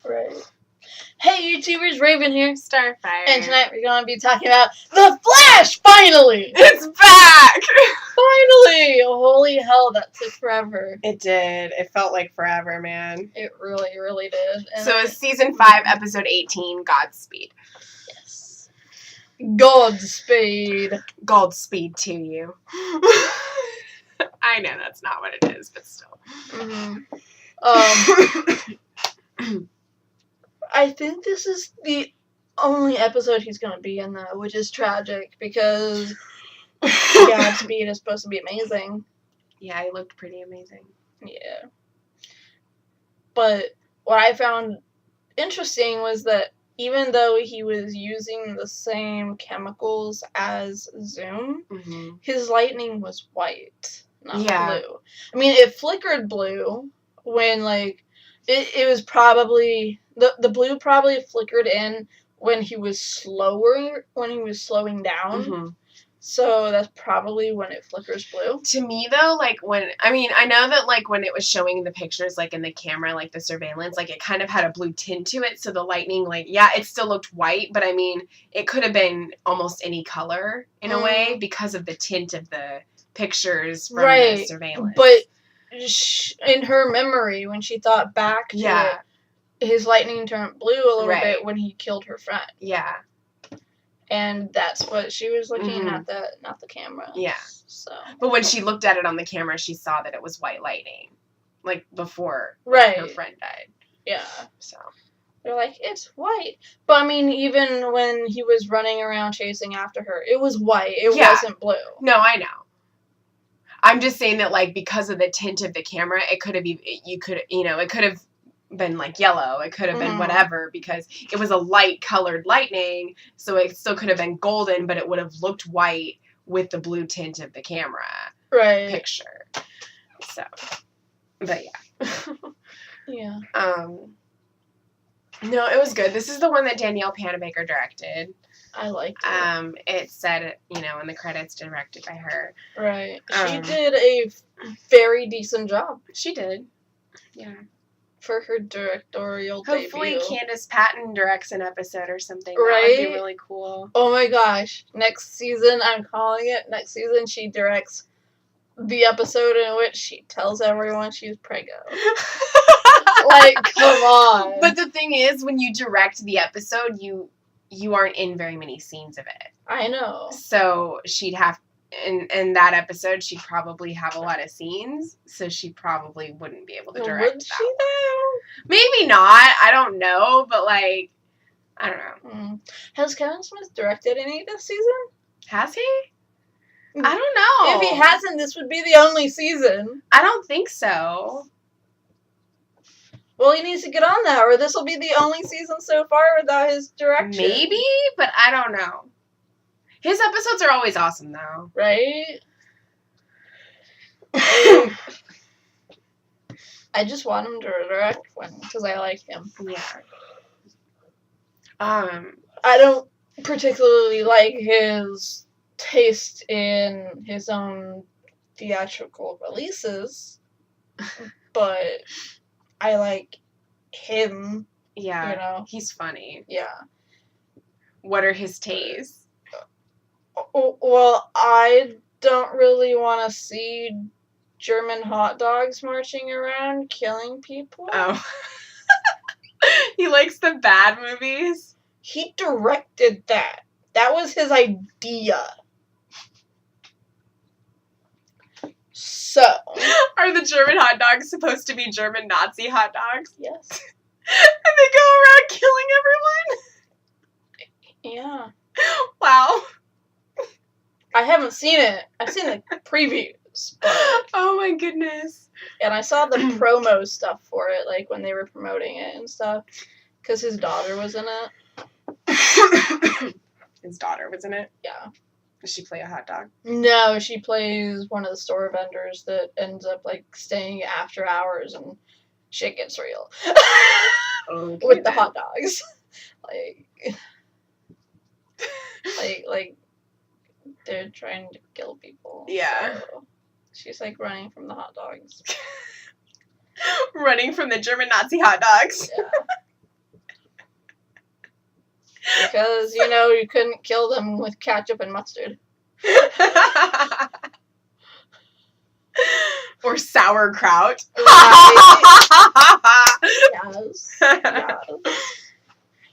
Right. Hey YouTubers, Raven here. Starfire. And tonight we're going to be talking about The Flash, finally! It's back! Finally! Holy hell, that took forever. It did. It felt like forever, man. It really, really did. And so it's Season 5, Episode 18, Godspeed. Yes. Godspeed. Godspeed to you. I know that's not what it is, but still. I think this is the only episode he's going to be in, though, which is tragic, because Godspeed is supposed to be amazing. Yeah, he looked pretty amazing. Yeah. But what I found interesting was that even though he was using the same chemicals as Zoom, his lightning was white, not blue. I mean, it flickered blue when, like, it was probably... The blue probably flickered in when he was slowing down. So that's probably when it flickers blue. To me, though, like, I know that, like, when it was showing the pictures, like, in the camera, like, the surveillance, like, it kind of had a blue tint to it, so the lightning, like, yeah, it still looked white, but, I mean, it could have been almost any color, in a way, because of the tint of the pictures from the surveillance. But in her memory, when she thought back to it, his lightning turned blue a little bit when he killed her friend. Yeah. And that's what she was looking at, not the camera. Yeah. So. But when she looked at it on the camera, she saw that it was white lightning. Like, before her friend died. Yeah. So. They're like, it's white. But, I mean, even when he was running around chasing after her, it was white. It wasn't blue. No, I know. I'm just saying that, like, because of the tint of the camera, it could have, it could have been like yellow, it could have been whatever, because it was a light colored lightning, so it still could have been golden, but it would have looked white with the blue tint of the camera picture. So, but yeah. No, it was good. This is the one that Danielle Panabaker directed. I liked it. It said, in the credits, directed by her. Right. She did a very decent job. She did. Yeah. For her directorial debut. Hopefully Candace Patton directs an episode or something. That would be really cool. Oh my gosh. Next season, I'm calling it. Next season, she directs the episode in which she tells everyone she's preggo. Like, come on. But the thing is, when you direct the episode, you aren't in very many scenes of it. I know. So she'd have... In that episode, she'd probably have a lot of scenes, so she probably wouldn't be able to direct Would she, though? Maybe not. I don't know, but, like, I don't know. Has Kevin Smith directed any this season? Has he? I don't know. If he hasn't, this would be the only season. I don't think so. Well, he needs to get on that, or this will be the only season so far without his direction. Maybe, but I don't know. His episodes are always awesome, though. Right? I just want him to direct one, because I like him. Yeah. I don't particularly like his taste in his own theatrical releases, but I like him. Yeah. He's funny. Yeah. What are his tastes? Well, I don't really want to see German hot dogs marching around killing people. Oh. He likes the bad movies? He directed that. That was his idea. So. Are the German hot dogs supposed to be German Nazi hot dogs? Yes. And they go around killing everyone? Yeah. Wow. I haven't seen it. I've seen the previews, but... Oh my goodness. And I saw the promo stuff for it, like, when they were promoting it and stuff. Because his daughter was in it. His daughter was in it? Yeah. Does she play a hot dog? No, she plays one of the store vendors that ends up, like, staying after hours and shit gets real. Okay, with the hot dogs. Like, they're trying to kill people. Yeah. So she's, like, running from the hot dogs. Running from the German Nazi hot dogs. Yeah. because, you couldn't kill them with ketchup and mustard. Or sauerkraut. Right. Yes.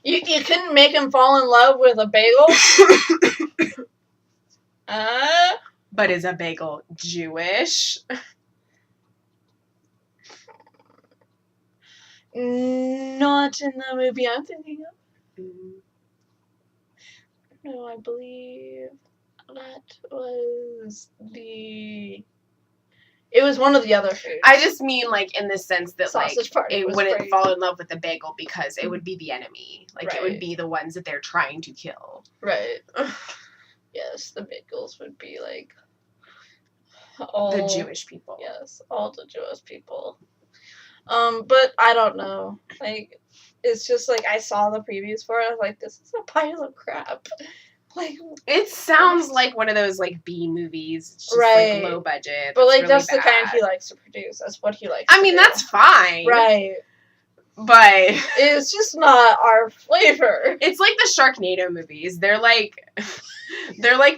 You couldn't make him fall in love with a bagel? But is a bagel Jewish? Not in the movie I'm thinking of. Mm. No, I believe that was it was one of the other foods. I just mean, like, in the sense that, Sausage party it was wouldn't great. fall in love with the bagel because it would be the enemy. Like, it would Right. be the ones that they're trying to kill. Right. Yes, the bagels would be, like, all... The Jewish people. Yes, all the Jewish people. But I don't know. Like, it's just, like, I saw the previews for it. I was like, this is a pile of crap. Like, it sounds like one of those, like, B movies. It's just, right. like, low budget. But, like, really that's bad. the kind he likes to produce. That's what he likes I to mean, do. that's fine. Right. But It's just not our flavor. it's like the Sharknado movies. They're like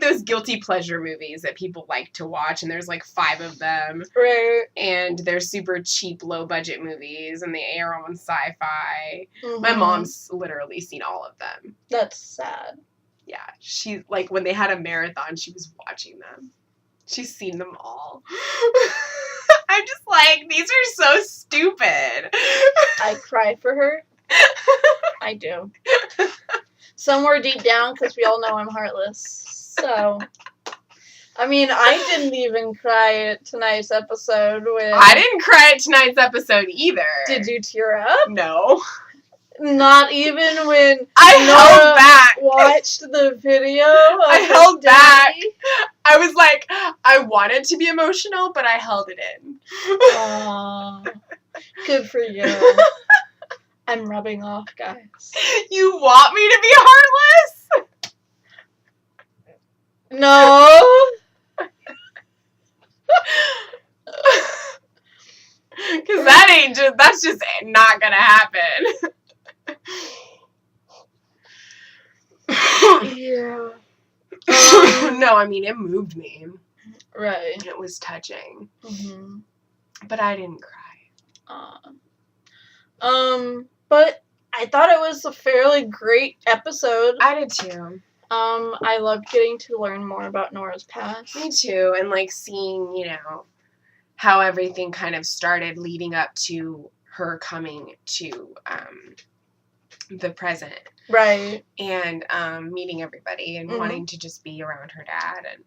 those guilty pleasure movies that people like to watch, and there's like 5 of them. Right. And they're super cheap, low budget movies, and they air on Sci-Fi. Mm-hmm. My mom's literally seen all of them. That's sad. Yeah, she, like, when they had a marathon, she was watching them. She's seen them all. I'm just like, these are so stupid. I cry for her. I do. Somewhere deep down, because we all know I'm heartless. So, I mean, I didn't even cry at tonight's episode when... I didn't cry at tonight's episode either. Did you tear up? No. Not even when I Nora held back. watched the video of I her held back. daddy? I was like, I wanted to be emotional, but I held it in. Aw, good for you. I'm rubbing off, guys. You want me to be heartless? No. Because that's just not gonna happen. Yeah. No, I mean, it moved me. Right. It was touching. Mm-hmm. But I didn't cry. But I thought it was a fairly great episode. I did too. I loved getting to learn more about Nora's past. Me too. And, like, seeing, how everything kind of started leading up to her coming to the present. Right. And meeting everybody and Mhm. wanting to just be around her dad and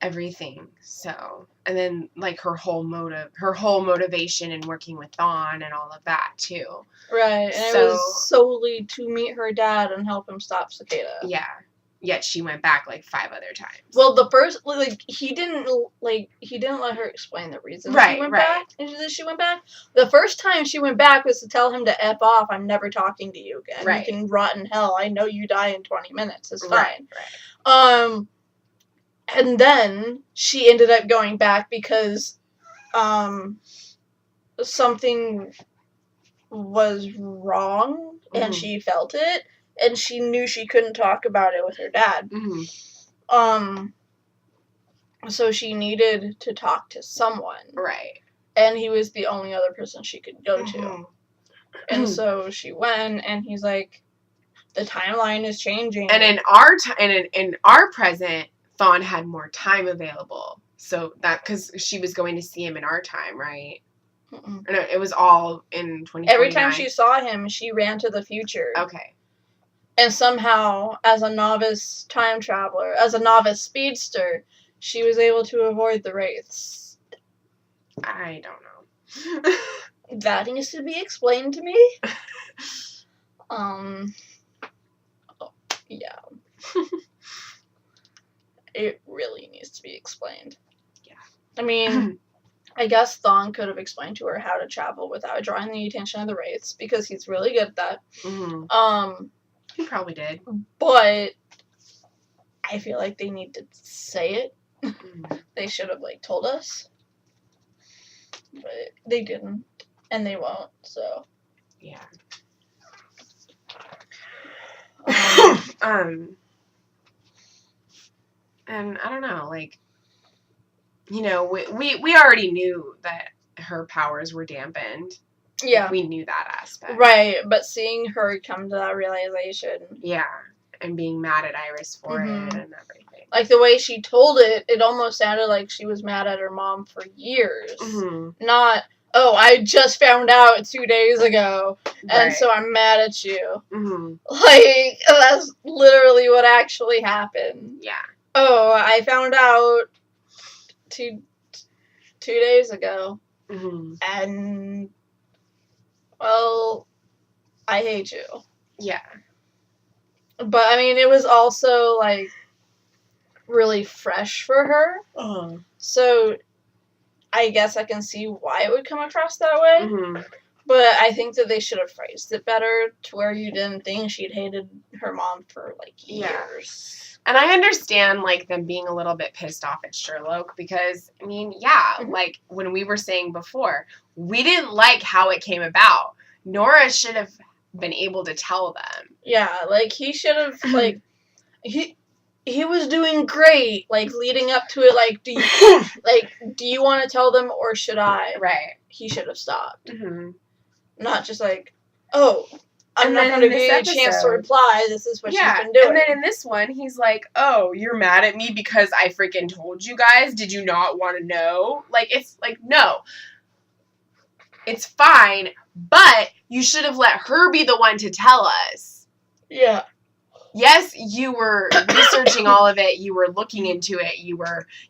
everything. So, and then, like, her whole motivation in working with Dawn and all of that too. Right. And it was solely to meet her dad and help him stop Cicada. Yeah. Yet she went back like 5 other times. Well, the first, he didn't let her explain the reason she went back. And she went back. The first time she went back was to tell him to F off. I'm never talking to you again. Right. You can rot in hell. I know you die in 20 minutes. It's Right, fine. And then she ended up going back because, something was wrong and Mhm. she felt it. And she knew she couldn't talk about it with her dad. Mm-hmm. So she needed to talk to someone. Right. And he was the only other person she could go to. Mm-hmm. And so she went, and he's like, the timeline is changing. And in our present, Thawne had more time available. So that, because she was going to see him in our time, right? Mm-mm. Or no, it was all in 2029. Every time she saw him, she ran to the future. Okay. And somehow, as a novice time traveler, as a novice speedster, she was able to avoid the wraiths. I don't know. That needs to be explained to me. Yeah. It really needs to be explained. Yeah. I mean, I guess Thawne could have explained to her how to travel without drawing the attention of the wraiths, because he's really good at that. Mm-hmm. He probably did. But I feel like they need to say it. Mm-hmm. They should have, told us. But they didn't. And they won't, so. Yeah. And I don't know, like, you know, we already knew that her powers were dampened. Yeah. Like, we knew that aspect. Right, but seeing her come to that realization. Yeah, and being mad at Iris for it and everything. Like, the way she told it, it almost sounded like she was mad at her mom for years. Not, oh, I just found out 2 days ago, and so I'm mad at you. Like, that's literally what actually happened. Yeah. Oh, I found out two days ago, and, well, I hate you. Yeah. But, I mean, it was also, like, really fresh for her. So, I guess I can see why it would come across that way. But I think that they should have phrased it better to where you didn't think she'd hated her mom for, like, years. And I understand, like, them being a little bit pissed off at Sherlock because, I mean, like, when we were saying before, we didn't like how it came about. Nora should have been able to tell them. Yeah, like, he should have, like, he was doing great, like, leading up to it, like, do you want to tell them or should I? Right. He should have stopped. Not just like, oh, I'm not going to give you a chance to reply. This is what she's been doing. And then in this one, he's like, oh, you're mad at me because I freaking told you guys? Did you not want to know? Like, it's like, no. It's fine, but you should have let her be the one to tell us. Yeah. Yes, you were researching all of it. You were looking into it. You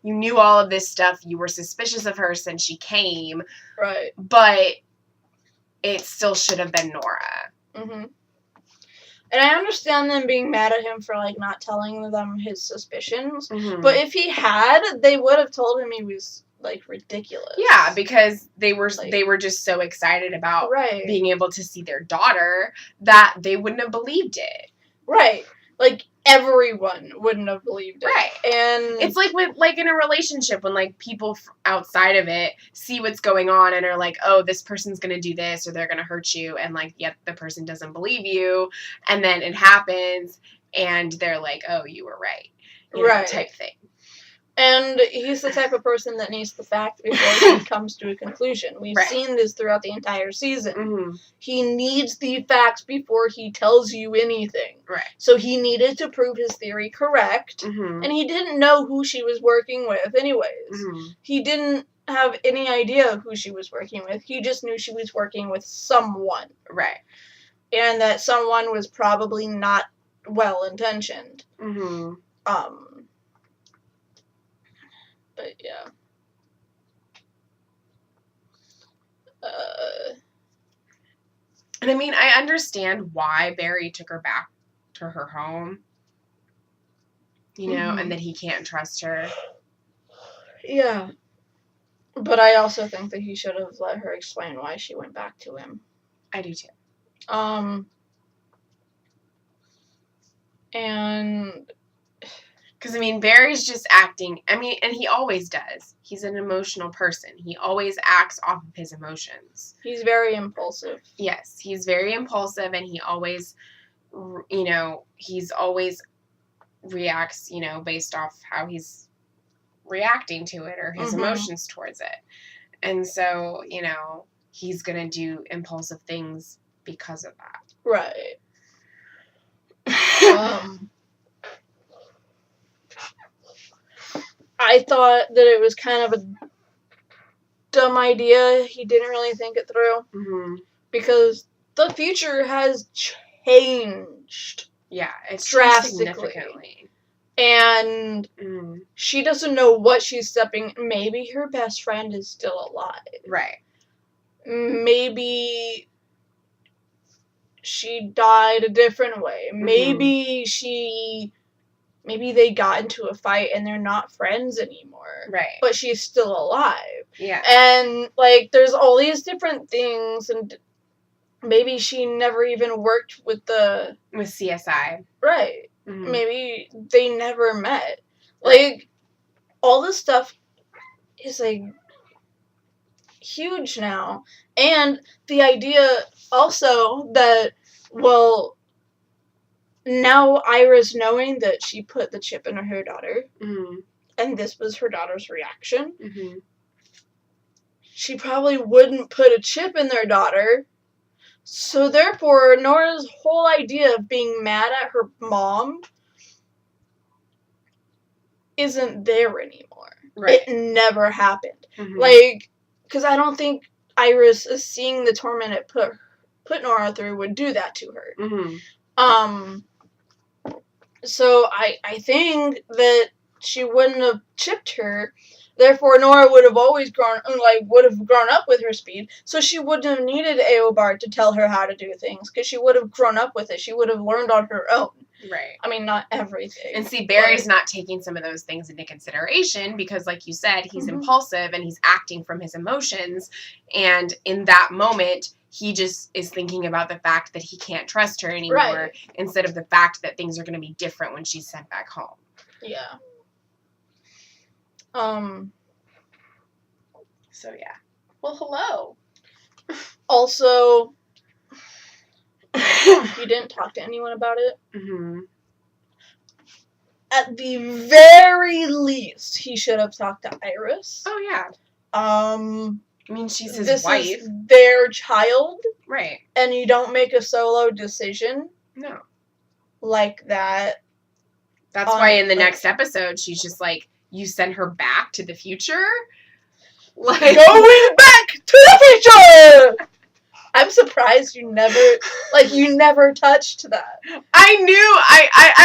knew all of this stuff. You were suspicious of her since she came. Right. But it still should have been Nora. And I understand them being mad at him for, like, not telling them his suspicions. But if he had, they would have told him he was, like, ridiculous. Yeah, because they were just so excited about being able to see their daughter that they wouldn't have believed it. Right. Like, everyone wouldn't have believed it. Right. And it's like with, like, in a relationship when, like, people outside of it see what's going on and are like, oh, this person's going to do this or they're going to hurt you. And, like, yet the person doesn't believe you. And then it happens and they're like, oh, you were right. You know, type thing. And he's the type of person that needs the fact before he comes to a conclusion. We've seen this throughout the entire season. He needs the facts before he tells you anything. Right. So he needed to prove his theory correct, and he didn't know who she was working with anyways. He didn't have any idea who she was working with. He just knew she was working with someone. Right. And that someone was probably not well-intentioned. But, yeah. And I mean, I understand why Barry took her back to her home. You know, and that he can't trust her. Yeah. But I also think that he should have let her explain why she went back to him. I do too. And... Because, I mean, Barry's just acting, I mean, and he always does. He's an emotional person. He always acts off of his emotions. He's very impulsive. Yes, he's very impulsive, and he always, you know, he's always reacts, you know, based off how he's reacting to it or his emotions towards it. And so, you know, he's going to do impulsive things because of that. Right. I thought that it was kind of a dumb idea. He didn't really think it through. Because the future has changed. Yeah, it's drastically. Significantly. And she doesn't know what she's stepping. Maybe her best friend is still alive. Right. Maybe she died a different way. Maybe they got into a fight and they're not friends anymore. Right. But she's still alive. Yeah. And, like, there's all these different things, and maybe she never even worked with CSI. Right. Maybe they never met. Like, all this stuff is, like, huge now. And the idea also that, well, now Iris knowing that she put the chip in her daughter, Mm-hmm. and this was her daughter's reaction, Mm-hmm. she probably wouldn't put a chip in their daughter. So therefore, Nora's whole idea of being mad at her mom isn't there anymore. Right. It never happened. Mm-hmm. Like, because I don't think Iris, seeing the torment it put Nora through, would do that to her. Mm-hmm. So I think that she wouldn't have chipped her. Therefore, Nora would have always grown up with her speed. So she wouldn't have needed Eobard to tell her how to do things, because she would have grown up with it. She would have learned on her own. Right. I mean, not everything. And see, Barry's not taking some of those things into consideration because, like you said, he's Mhm. impulsive and he's acting from his emotions. And in that moment, he just is thinking about the fact that he can't trust her anymore Right. instead of the fact that things are going to be different when she's sent back home. Yeah. So, yeah. Well, hello. Also, you didn't talk to anyone about it. Mm-hmm. At the very least, he should have talked to Iris. Oh, yeah. I mean, she's his this wife. is their child, Right. and you don't make a solo decision No. like that. That's why in the next episode, she's just like, you send her back to the future? Like, Going back to the future! I'm surprised you never touched that. I knew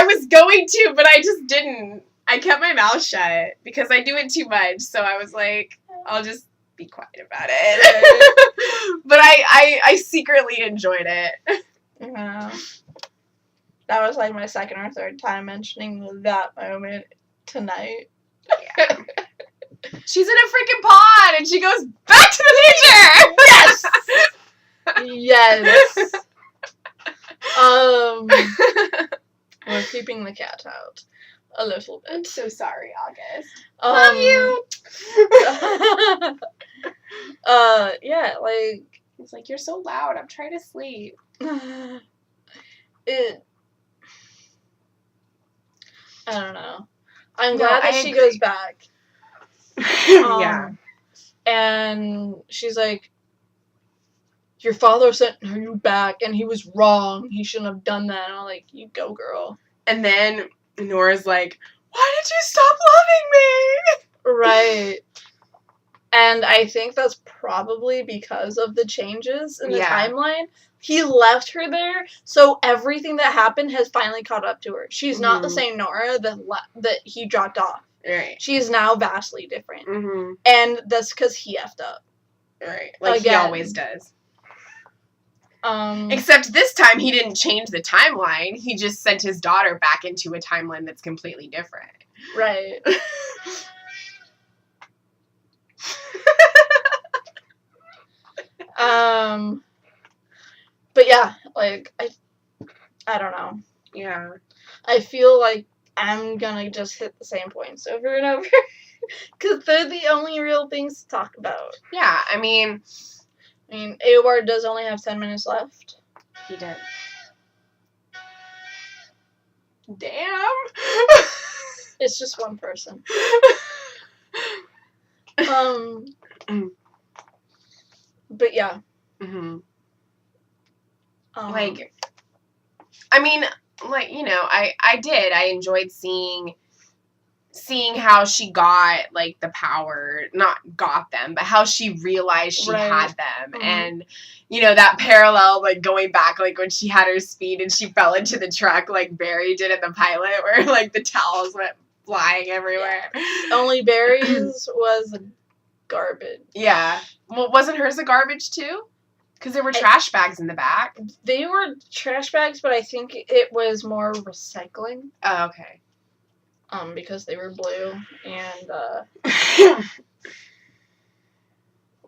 I was going to, but I just didn't. I kept my mouth shut because I do it too much. So I was like, I'll just be quiet about it. But I secretly enjoyed it. Yeah. That was like my second or third time mentioning that moment tonight. Yeah. She's in a freaking pod and she goes back to the future. Yes. Yes. We're keeping the cat out a little I'm bit. so sorry, August. Love you. Yeah, like It's like, you're so loud. I'm trying to sleep. it. I don't know. I'm No, glad that I she agree. goes back. Yeah. And she's like, your father sent you back and he was wrong. He shouldn't have done that. And I'm like, you go, girl. And then Nora's like, why did you stop loving me? Right. And I think that's probably because of the changes in the Yeah. timeline. He left her there, so everything that happened has finally caught up to her. She's not the Mhm. same Nora that he dropped off. Right. She is now vastly different. Mm-hmm. And that's because he effed up. Right. Like Again. he always does. Um, Except this time he didn't change the timeline. He just sent his daughter back into a timeline that's completely different. right. But yeah, like, I don't know. Yeah. I feel like I'm gonna just hit the same points over and over. Because they're the only real things to talk about. Yeah, I mean, Eobard does only have 10 minutes left. he did. Damn. It's just one person. But yeah. Mm-hmm. Um, Like, I mean, like, you know, I enjoyed seeing how she got, like, the power, not got them, but how she realized she Right. had them. Mhm. And, you know, that parallel, like, going back, like, when she had her speed and she fell into the truck, like Barry did in the pilot, where, like, the towels went flying everywhere. only Barry's was garbage. Yeah. Well, wasn't hers a garbage, too? Because there were trash bags in the back. They were trash bags, but I think it was more recycling. Oh, okay. Because they were blue, and,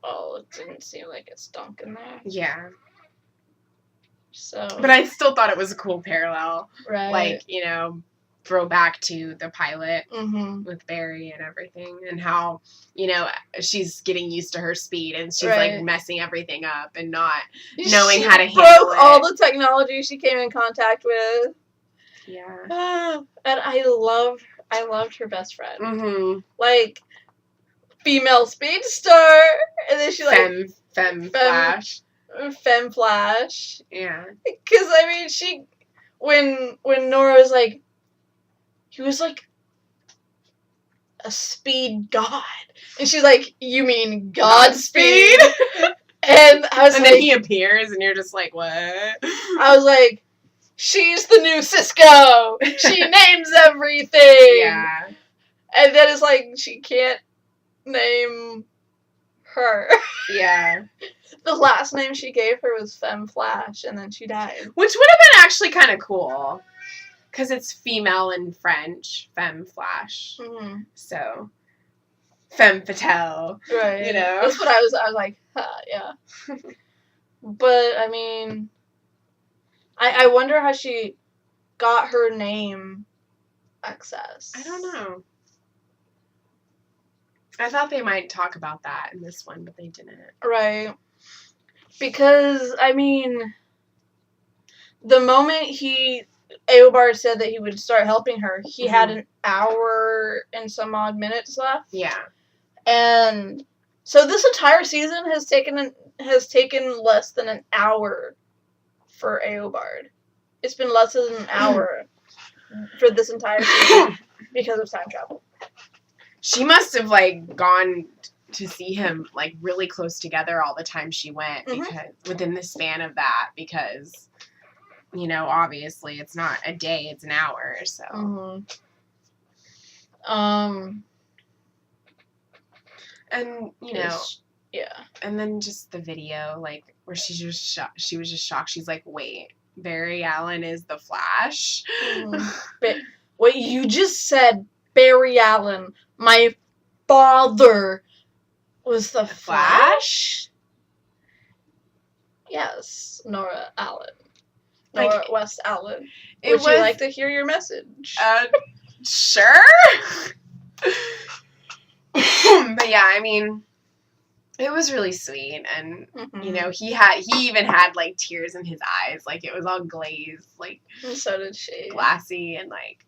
well, it didn't seem like it stunk in there. Yeah. So, But I still thought it was a cool parallel. right. Like, you know, throwback to the pilot Mm-hmm. with Barry and everything, and how, you know, she's getting used to her speed and she's Right. like messing everything up and not knowing She how to broke handle it. all the technology she came in contact with. Yeah. And I loved her best friend. Mm-hmm. Like, female speedster, and then she like Femme Flash. Femme Flash. Yeah. Because I mean, she when Nora was like, he was like a speed god, and she's like, you mean Godspeed? And I was and like, then he appears, and you're just like, what? I was like, she's the new Cisco. She names everything. Yeah. And then it's like she can't name her. Yeah. The last name she gave her was Femme Flash, and then she died. Which would have been actually kind of cool. Because it's female in French. Femme Flash. Mm-hmm. So. Femme Fatale. Right. You know? That's what I was like, yeah. But, I mean, I wonder how she got her name access. I don't know. I thought they might talk about that in this one, but they didn't. Right. Because, I mean, the moment Eobard said that he would start helping her, he had an hour and some odd minutes left. Yeah. And so this entire season has taken less than an hour for Eobard. It's been less than an hour for this entire season because of time travel. She must have, like, gone to see him, like, really close together all the time she went, because within the span of that, because, you know, obviously it's not a day, it's an hour, so. And, you know, yeah. And then just the video, like, where she was just shocked. She's like, wait, Barry Allen is the Flash? Wait, you just said Barry Allen, my father, was the Flash? Yes, Nora Allen. Nora West Allen. Would you like to hear your message? Sure. But yeah, I mean, it was really sweet, and you know, he even had like tears in his eyes, like it was all glazed, like, and so did she, glassy, and like,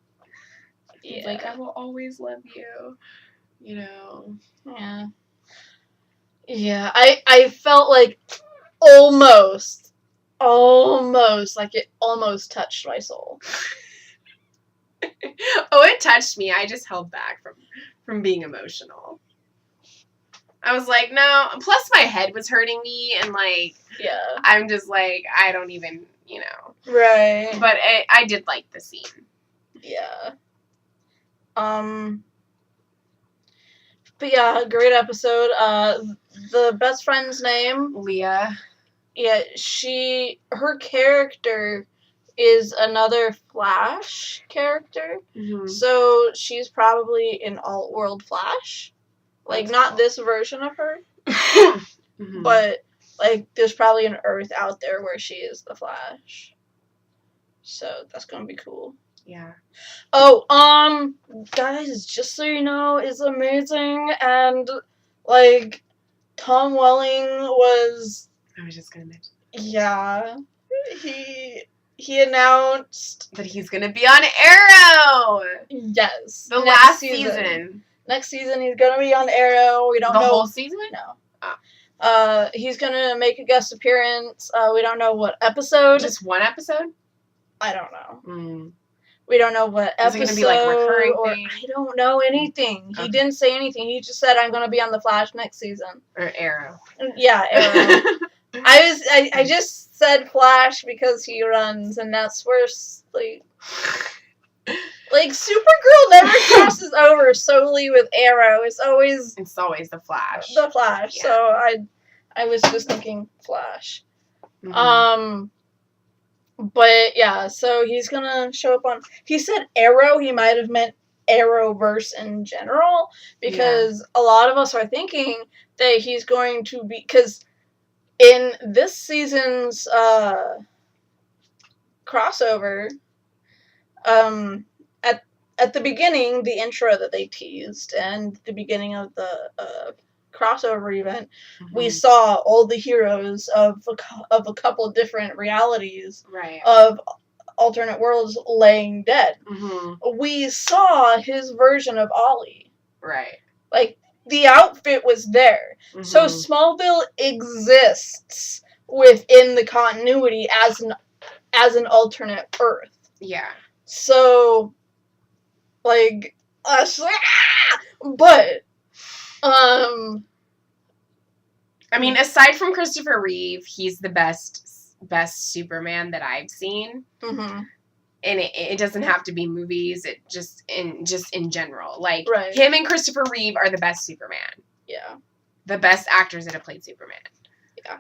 yeah, like, I will always love you, you know. Yeah. I felt like almost like it almost touched my soul. Oh, it touched me. I just held back from being emotional. I was like, no. Plus, my head was hurting me, and like, yeah, I'm just like, I don't even, you know. Right. But I did like the scene. Yeah. But yeah, great episode. The best friend's name, Leah. Yeah, her character is another Flash character. Mm-hmm. So she's probably an alt-world Flash. Like, not this version of her. But, like, there's probably an Earth out there where she is the Flash. So that's gonna be cool. Yeah. Oh, guys, just so you know, it's amazing, and, like, Tom Welling was... I was just gonna mention. Yeah. He announced... that he's gonna be on Arrow! Yes. The last season. Next season, he's gonna be on Arrow. We don't know... The whole season? No. Oh. He's gonna make a guest appearance. We don't know what episode. Just one episode? I don't know. Mm. We don't know what episode. Is it gonna be, like, recurring thing? I don't know anything. He didn't say anything. He just said, I'm gonna be on The Flash next season. Or Arrow. Yeah, Arrow. I just said Flash because he runs, and that's where, like Supergirl never crosses over solely with Arrow. It's always the Flash. The Flash. Yeah. So I was just thinking Flash. Mm-hmm. But yeah, so he's gonna show up on. He said Arrow. He might have meant Arrowverse in general, because a lot of us are thinking that he's going to be, because in this season's crossover, at the beginning, the intro that they teased, and the beginning of the crossover event, we saw all the heroes of a couple different realities, right, of alternate worlds laying dead. Mm-hmm. We saw his version of Ollie. Right. Like, the outfit was there. Mm-hmm. So Smallville exists within the continuity as an alternate Earth. Yeah. So, like, us, but, I mean, aside from Christopher Reeve, he's the best Superman that I've seen. Mm-hmm. And it doesn't have to be movies. It just in general, like right. him and Christopher Reeve are the best Superman. Yeah. The best actors that have played Superman. Yeah.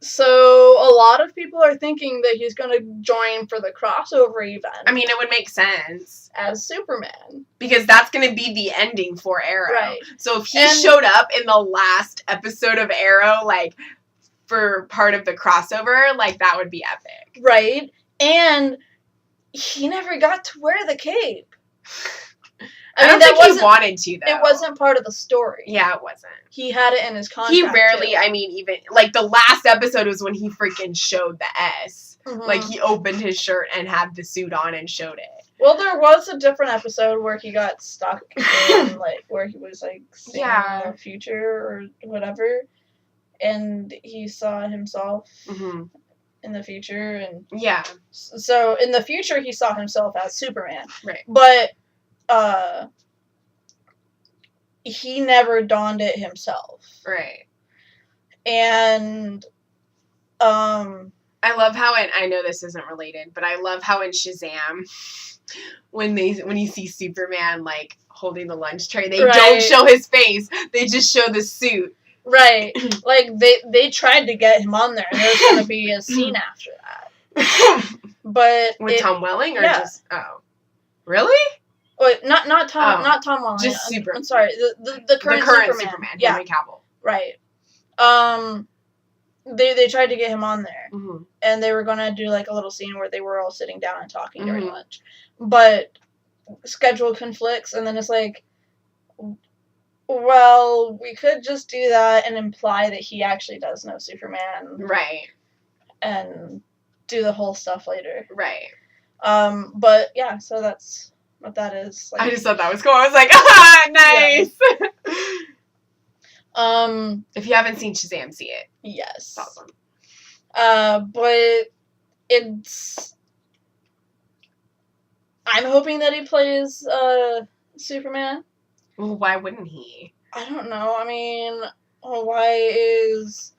So a lot of people are thinking that he's going to join for the crossover event. I mean, it would make sense as Superman because that's going to be the ending for Arrow. Right. So if he showed up in the last episode of Arrow, like for part of the crossover, like that would be epic. Right. And he never got to wear the cape. I don't think he wanted to, though. It wasn't part of the story. Yeah, it wasn't. He had it in his contract. He rarely, too. I mean, even, like, the last episode was when he freaking showed the S. Mm-hmm. Like, he opened his shirt and had the suit on and showed it. Well, there was a different episode where he got stuck in, like, where he was, like, seeing the future or whatever. And he saw himself in the future. And yeah. So, in the future, he saw himself as Superman. Right. But he never donned it himself. Right. And, I love how, and I know this isn't related, but I love how in Shazam, when you see Superman, like, holding the lunch tray, they don't show his face. They just show the suit. Right. Like, they tried to get him on there, and there's going to be a scene after that. But with Tom Welling, or just, oh. Really? Wait, not Tom Welling. Just Superman. I'm sorry, the current Superman. Yeah. Henry Cavill. Right. They tried to get him on there, and they were gonna do like a little scene where they were all sitting down and talking during lunch, but schedule conflicts, and then it's like, well, we could just do that and imply that he actually does know Superman, right, and do the whole stuff later, right. But yeah, so that's what that is. Like, I just thought that was cool. I was like, ah, nice. Yeah. If you haven't seen Shazam, see it. Yes. It's awesome. But it's... I'm hoping that he plays, Superman. Well, why wouldn't he? I don't know. I mean, why is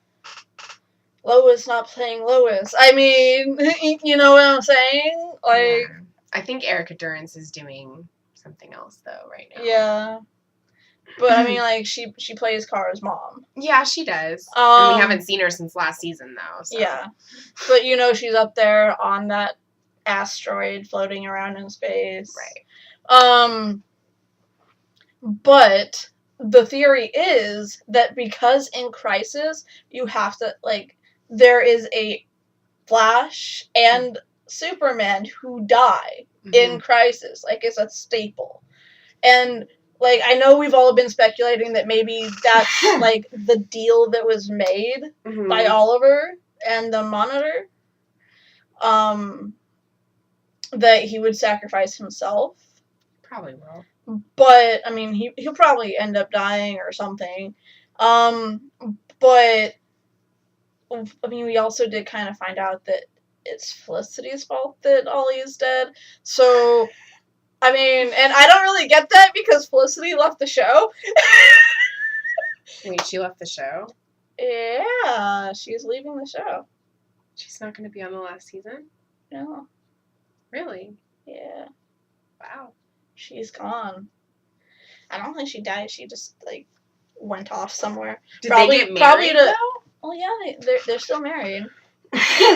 Lois not playing Lois? I mean, you know what I'm saying? Like... Yeah. I think Erica Durance is doing something else, though, right now. Yeah. But, I mean, like, she plays Kara's mom. Yeah, she does. And we haven't seen her since last season, though. So. Yeah. But, you know, she's up there on that asteroid floating around in space. Right. But the theory is that because in Crisis, you have to, like, there is a Flash and Superman who die in Crisis. Like, it's a staple. And... like, I know we've all been speculating that maybe that's, like, the deal that was made by Oliver and the Monitor. That he would sacrifice himself. Probably will. But, I mean, he'll probably end up dying or something. But, I mean, we also did kind of find out that it's Felicity's fault that Ollie is dead. So... I mean, and I don't really get that because Felicity left the show. Wait, she left the show? Yeah, she's leaving the show. She's not going to be on the last season? No. Really? Yeah. Wow. She's gone. I don't think she died. She just, like, went off somewhere. Did they get married, though? Oh, yeah, they're still married.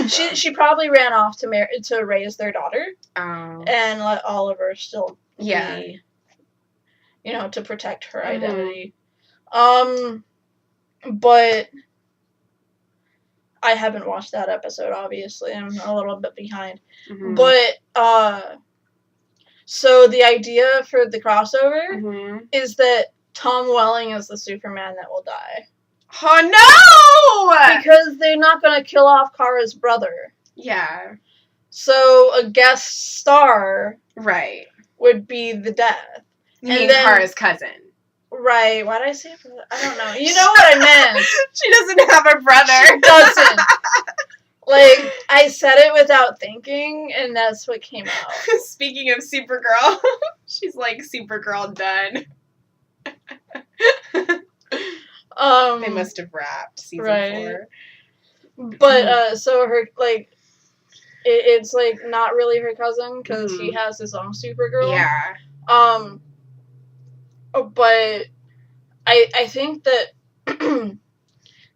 She probably ran off to raise their daughter, and let Oliver still be, you know, to protect her identity. But I haven't watched that episode. Obviously, I'm a little bit behind. But so the idea for the crossover is that Tom Welling is the Superman that will die. Oh, no! Because they're not going to kill off Kara's brother. Yeah. So a guest star Right. would be the death. You mean Kara's cousin. Right. Why did I say brother? I don't know. You know what I meant. She doesn't have a brother. She doesn't. Like, I said it without thinking, and that's what came out. Speaking of Supergirl, she's like, Supergirl done. They must have wrapped season 4. But, so her, like, it's, like, not really her cousin, because he has his own Supergirl. Yeah. But I think that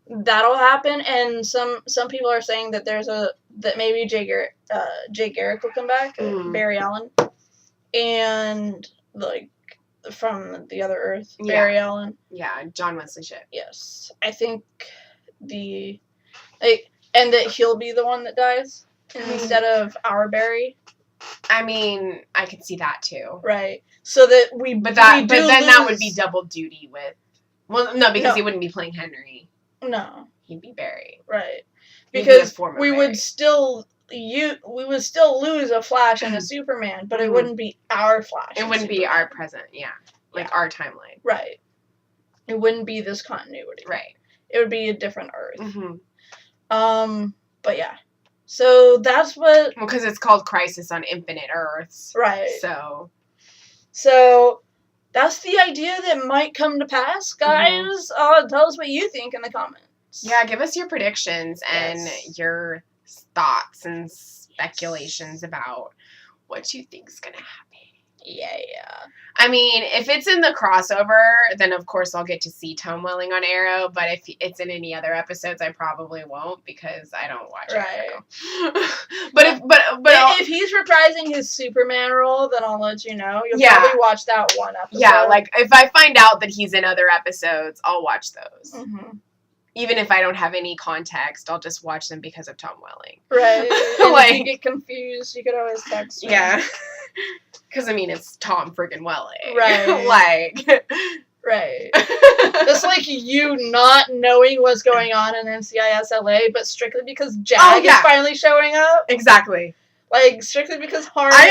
that'll happen, and some people are saying that that maybe Jay Garrick will come back, Barry Allen, and like from the other Earth, Barry Allen. Yeah, John Wesley Shipp. Yes, I think and that he'll be the one that dies instead of our Barry. I mean, I could see that too. Right. So that that would be double duty with. Well, no, because he wouldn't be playing Henry. No. He'd be Barry. Right. Because we would still lose a Flash and a Superman, but it wouldn't be our Flash. It wouldn't be our present, our timeline. Right. It wouldn't be this continuity. Right. It would be a different Earth. But yeah. So that's what... Well, because it's called Crisis on Infinite Earths. Right. So that's the idea that might come to pass, guys. Tell us what you think in the comments. Yeah, give us your predictions and your thoughts and speculations about what you think's gonna happen. Yeah. I mean, if it's in the crossover, then of course I'll get to see Tom Welling on Arrow, but if it's in any other episodes, I probably won't because I don't watch Arrow. but if he's reprising his Superman role, then I'll let you know. You'll probably watch that one episode. Yeah, like if I find out that he's in other episodes, I'll watch those. Even if I don't have any context, I'll just watch them because of Tom Welling. Right. Like, if you get confused, you could always text me. Yeah. Because, I mean, it's Tom friggin' Welling. Right. Right. It's like you not knowing what's going on in NCIS LA, but strictly because Jag is finally showing up. Exactly. Like, strictly because Harmon I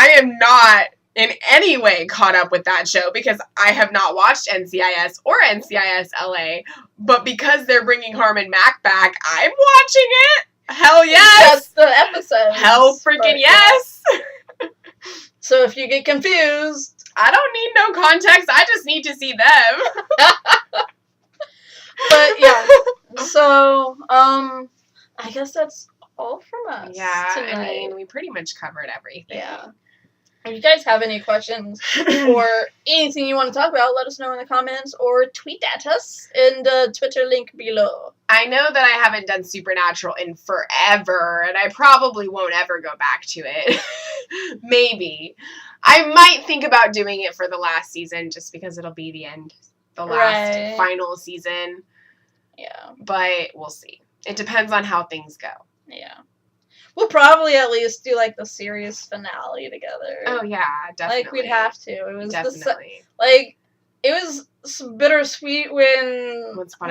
am not in any way caught up with that show because I have not watched NCIS or NCIS LA, but because they're bringing Harmon Mack back, I'm watching it. Hell yes. That's the episode. Hell freaking yes. So if you get confused, I don't need no context. I just need to see them. But yeah. So, I guess that's all from us. Yeah, tonight. I mean, we pretty much covered everything. Yeah. If you guys have any questions or anything you want to talk about, let us know in the comments or tweet at us in the Twitter link below. I know that I haven't done Supernatural in forever, and I probably won't ever go back to it. Maybe. I might think about doing it for the last season just because it'll be the last final season. Yeah. But we'll see. It depends on how things go. Yeah. We'll probably at least do, the series finale together. Oh, yeah, definitely. We'd have to. It was definitely. It was bittersweet when Once Upon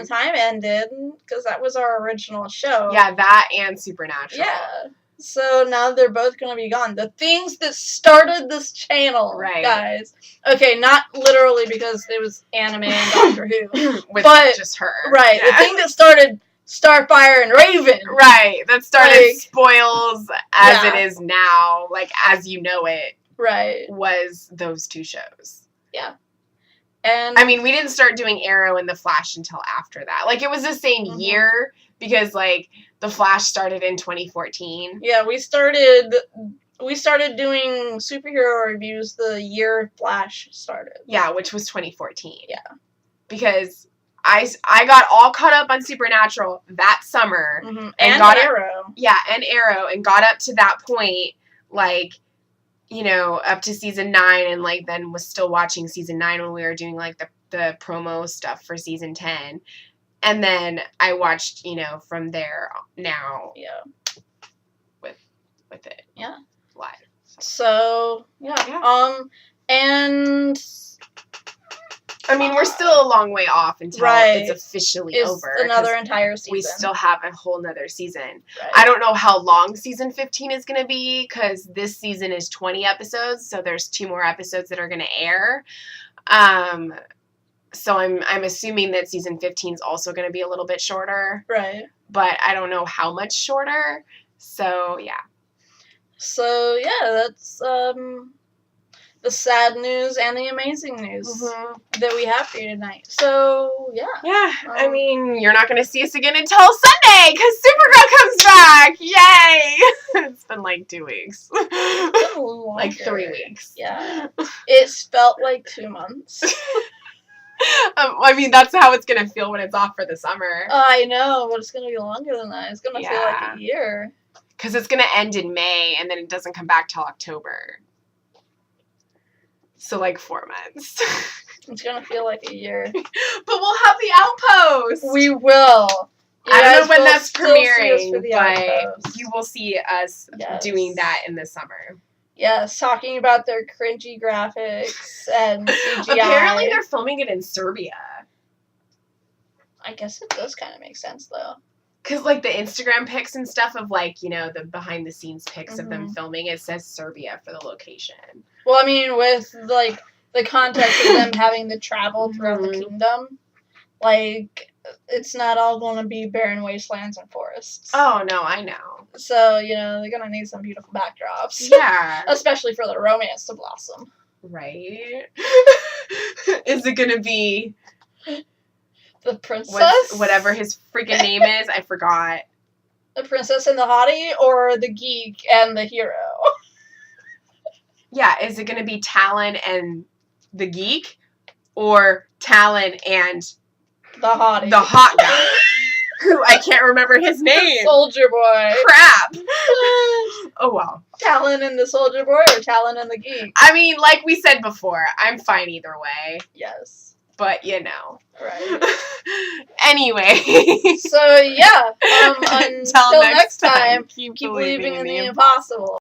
a Time ended, because that was our original show. Yeah, that and Supernatural. Yeah. So now they're both going to be gone. The things that started this channel, guys. Okay, not literally because it was anime and Doctor Who. But just her. Right. Yeah. The thing that started Starfire and Raven. Right. That started Spoils as it is now, as you know it. Right. Was those two shows. Yeah. And I mean, we didn't start doing Arrow and The Flash until after that. It was the same year because, The Flash started in 2014. Yeah, we started doing superhero reviews the year Flash started. Yeah, which was 2014. Yeah. Because I got all caught up on Supernatural that summer. Mm-hmm. And Arrow. And Arrow. And got up to that point, up to season 9 and, then was still watching season 9 when we were doing, the promo stuff for season 10. And then I watched, from there now. Yeah. With it. Yeah. Live. So, yeah. And I mean, we're still a long way off until it's officially over. Another entire season. We still have a whole nother season. Right. I don't know how long season 15 is going to be, because this season is 20 episodes, so there's 2 more episodes that are going to air. So I'm assuming that season 15 is also going to be a little bit shorter. Right. But I don't know how much shorter. So, yeah. So, yeah, that's the sad news and the amazing news that we have for you tonight. So, yeah. Yeah, I mean, you're not going to see us again until Sunday, because Supergirl comes back! Yay! It's been like 2 weeks. Like 3 weeks. Yeah. It's felt like 2 months. I mean, that's how it's going to feel when it's off for the summer. I know, but it's going to be longer than that. It's going to feel like a year. Because it's going to end in May, and then it doesn't come back till October. So, like, 4 months. It's going to feel like a year. But we'll have the Outpost! We will. I don't know when that's premiering, but you will see us doing that in the summer. Yes, talking about their cringy graphics and CGI. Apparently they're filming it in Serbia. I guess it does kind of make sense, though. Because, like, the Instagram pics and stuff of, like, you know, the behind-the-scenes pics of them filming, it says Serbia for the location. Well, I mean, with, like, the context of them having to travel throughout the kingdom, like, it's not all going to be barren wastelands and forests. Oh, no, I know. So, you know, they're going to need some beautiful backdrops. Yeah. Especially for the romance to blossom. Right? Is it going to be... The princess? Whatever his freaking name is, I forgot. The princess and the hottie, or the geek and the hero? Yeah, is it going to be Talon and the geek, or Talon and the hottie? The hot guy. Who I can't remember his name. Soldier Boy. Crap. Oh, well. Talon and the Soldier Boy, or Talon and the geek? I mean, like we said before, I'm fine either way. Yes. But, you know. Right. Anyway. So, yeah. Until next time, keep believing in the impossible.